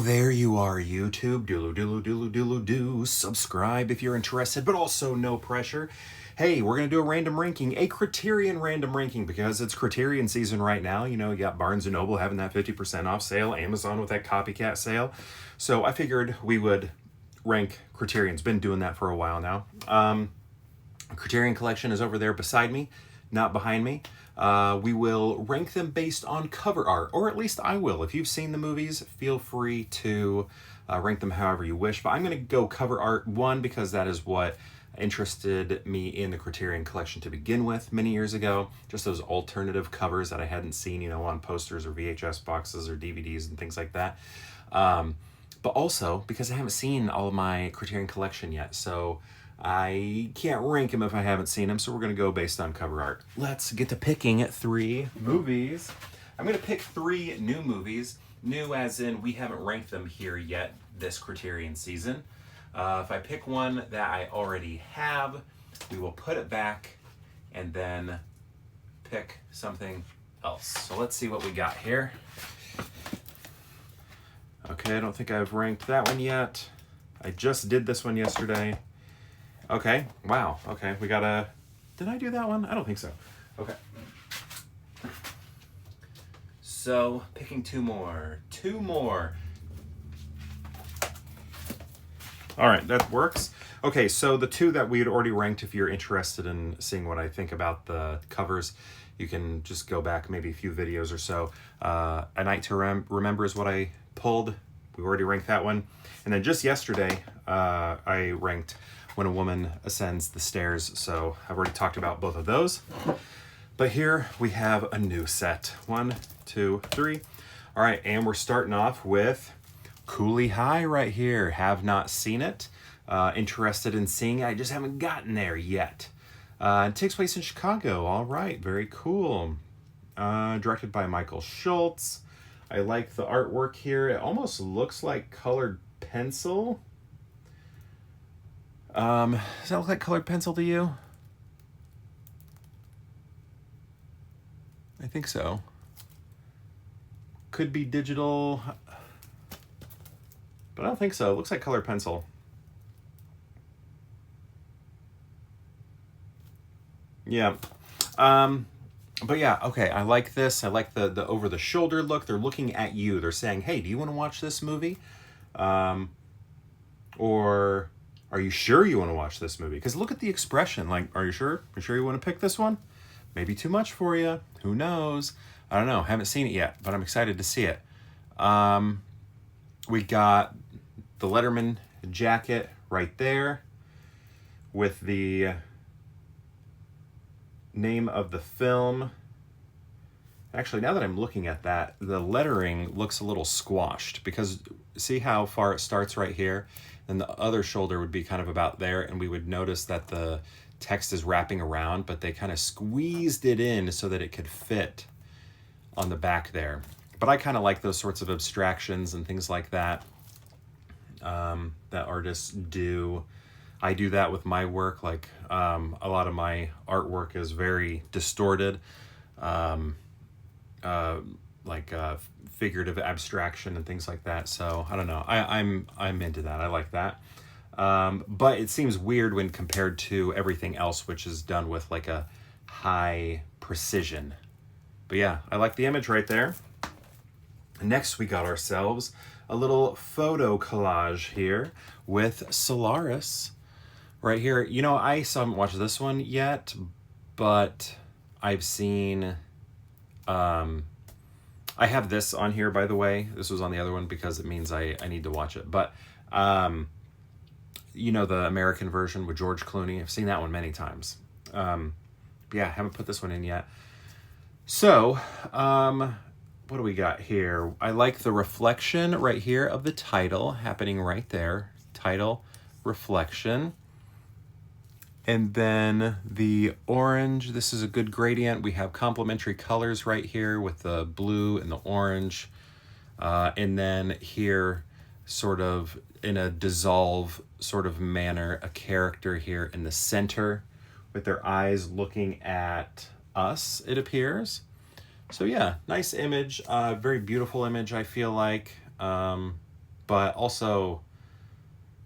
there you are, YouTube. Doodle. Subscribe if you're interested, but also no pressure. Hey, we're going to do a random ranking, a Criterion random ranking, because it's Criterion season right now. You know, you got Barnes & Noble having that 50% off sale, Amazon with that copycat sale. So I figured we would rank Criterion's. Been doing that for a while now. Criterion collection is over there beside me, not behind me. We will rank them based on cover art, or at least I will. If you've seen the movies, feel free to rank them however you wish. But I'm going to go cover art 1 because that is what interested me in the Criterion collection to begin with many years ago. Just those alternative covers that I hadn't seen, you know, on posters or VHS boxes or DVDs and things like that. But also because I haven't seen all of my Criterion collection yet. So I can't rank them if I haven't seen them, so we're going to go based on cover art. Let's get to picking 3 movies. I'm going to pick 3 new movies. New as in we haven't ranked them here yet this Criterion season. If I pick one that I already have, we will put it back and then pick something else. So let's see what we got here. Okay, I don't think I've ranked that one yet. I just did this one yesterday. Okay, wow, okay, we got a... Did I do that one? I don't think so. Okay. So, picking 2 more. 2 more. All right, that works. Okay, so the 2 that we had already ranked, if you're interested in seeing what I think about the covers, you can just go back maybe a few videos or so. A Night to Remember is what I pulled. We already ranked that one. And then just yesterday, I ranked When a Woman Ascends the Stairs, so I've already talked about both of those. But here we have a new set. 1, 2, 3. All right, and we're starting off with Cooley High right here. Have not seen it. Interested in seeing it. I just haven't gotten there yet. It takes place in Chicago. All right, very cool. Directed by Michael Schultz. I like the artwork here. It almost looks like colored pencil. Does that look like colored pencil to you? I think so. Could be digital, but I don't think so. It looks like colored pencil. Yeah. But yeah, okay, I like this. I like the over-the-shoulder look. They're looking at you. They're saying, hey, do you want to watch this movie? Or... Are you sure you want to watch this movie? Because look at the expression. Like, are you sure? Are you sure you want to pick this one? Maybe too much for you. Who knows? I don't know. Haven't seen it yet, but I'm excited to see it. We got the Letterman jacket right there with the name of the film. Actually, now that I'm looking at that, the lettering looks a little squashed because see how far it starts right here? Then the other shoulder would be kind of about there, and we would notice that the text is wrapping around, but they kind of squeezed it in so that it could fit on the back there. But I kind of like those sorts of abstractions and things like that that artists do. I do that with my work. Like a lot of my artwork is very distorted, figurative abstraction and things like that. So I don't know. I'm into that. I like that. But it seems weird when compared to everything else, which is done with like a high precision. But yeah, I like the image right there. Next, we got ourselves a little photo collage here with Solaris right here. You know, I still haven't watched this one yet, but I've seen... I have this on here, by the way. This was on the other one because it means I need to watch it. But, you know, the American version with George Clooney. I've seen that one many times. Yeah, haven't put this one in yet. So, what do we got here? I like the reflection right here of the title happening right there. Title, reflection. And then the orange, this is a good gradient. We have complementary colors right here with the blue and the orange. And then here, sort of in a dissolve sort of manner, a character here in the center with their eyes looking at us, it appears. So yeah, nice image, very beautiful image, I feel like. but also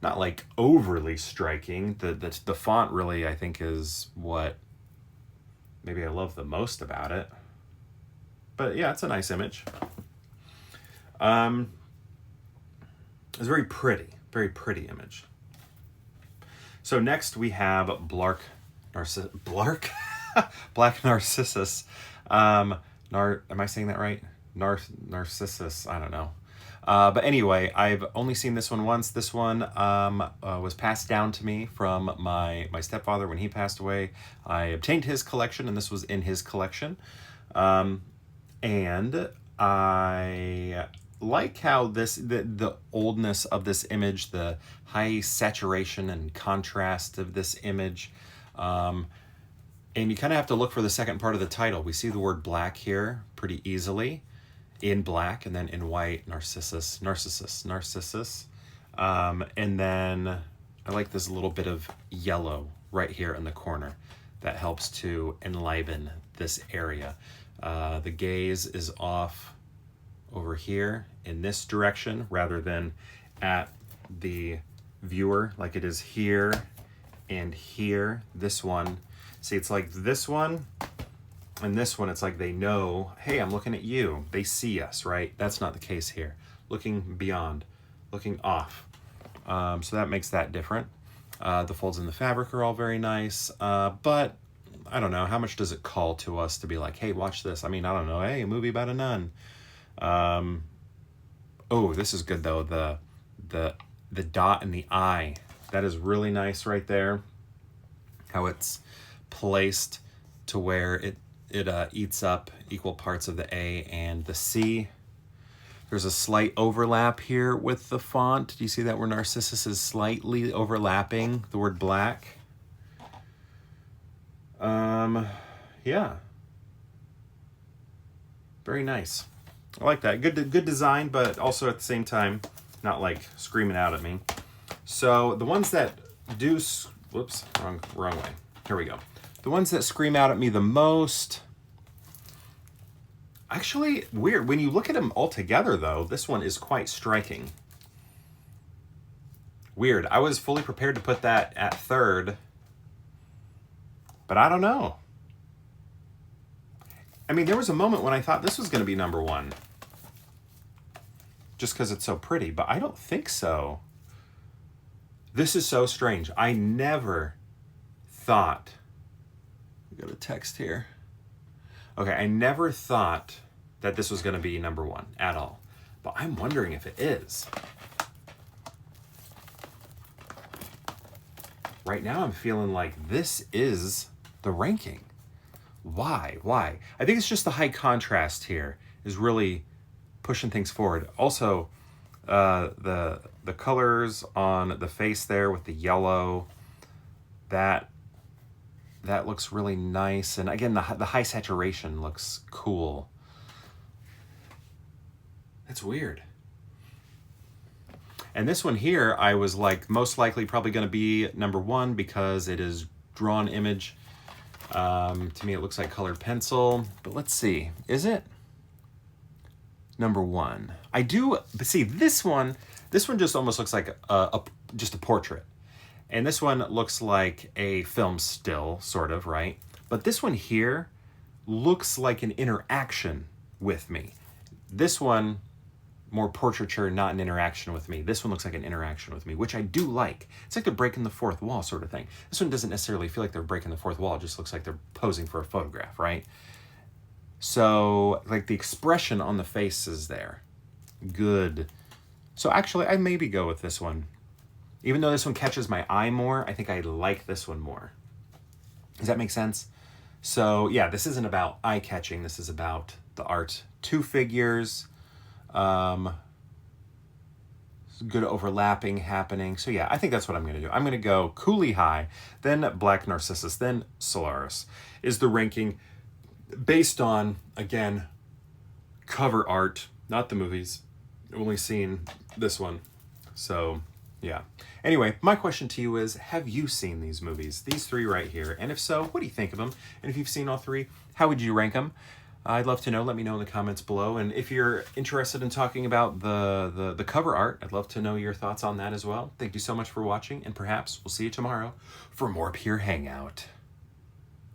not like overly striking. The font really, I think, is what maybe I love the most about it. But yeah, it's a nice image. It's a very pretty image. So next we have Black Narcissus. Am I saying that right? Narcissus, I don't know. But anyway, I've only seen this one once. This one was passed down to me from my stepfather when he passed away. I obtained his collection, and this was in his collection. And I like how the oldness of this image, the high saturation and contrast of this image. And you kind of have to look for the second part of the title. We see the word black here pretty easily, in black, and then in white, Narcissus. And then I like this little bit of yellow right here in the corner that helps to enliven this area. The gaze is off over here in this direction rather than at the viewer like it is here and here. This one, see, it's like this one and this one, it's like they know, hey, I'm looking at you. They see us, right? That's not the case here. Looking beyond, looking off. So that makes that different. The folds in the fabric are all very nice, but I don't know, how much does it call to us to be like, hey, watch this? I mean, I don't know, hey, a movie about a nun. Oh, this is good though, the dot in the eye. That is really nice right there. How it's placed to where it eats up equal parts of the A and the C. There's a slight overlap here with the font. Do you see that where Narcissus is slightly overlapping the word black? Yeah. Very nice. I like that. Good design, but also at the same time, not like screaming out at me. So the ones that do, whoops, wrong way. Here we go. The ones that scream out at me the most, actually weird. When you look at them all together though, this one is quite striking. Weird. I was fully prepared to put that at third, but I don't know. I mean, there was a moment when I thought this was going to be number one. Just because it's so pretty, but I don't think so. This is so strange. I never thought... We got a text here. Okay, I never thought that this was going to be number one at all. But I'm wondering if it is. Right now I'm feeling like this is the ranking. Why? I think it's just the high contrast here is really pushing things forward. Also, the colors on the face there with the yellow, that looks really nice. And again, the high saturation looks cool. That's weird. And this one here, I was like, most likely probably going to be number one because it is drawn image. To me, it looks like colored pencil, but let's see. Is it number one? I do, but see, this one just almost looks like just a portrait. And this one looks like a film still, sort of, right? But this one here looks like an interaction with me. This one, more portraiture, not an interaction with me. This one looks like an interaction with me, which I do like. It's like they're breaking the fourth wall sort of thing. This one doesn't necessarily feel like they're breaking the fourth wall. It just looks like they're posing for a photograph, right? So, like, the expression on the face is there. Good. So actually, I maybe go with this one. Even though this one catches my eye more, I think I like this one more. Does that make sense? So yeah, this isn't about eye-catching. This is about the art. Two figures. Good overlapping happening. So yeah, I think that's what I'm going to do. I'm going to go Cooley high, then Black Narcissus, then Solaris is the ranking based on, again, cover art, not the movies. I've only seen this one. So yeah. Anyway, my question to you is, have you seen these movies? These three right here. And if so, what do you think of them? And if you've seen all three, how would you rank them? I'd love to know. Let me know in the comments below. And if you're interested in talking about the cover art, I'd love to know your thoughts on that as well. Thank you so much for watching, and perhaps we'll see you tomorrow for more Pure Hangout.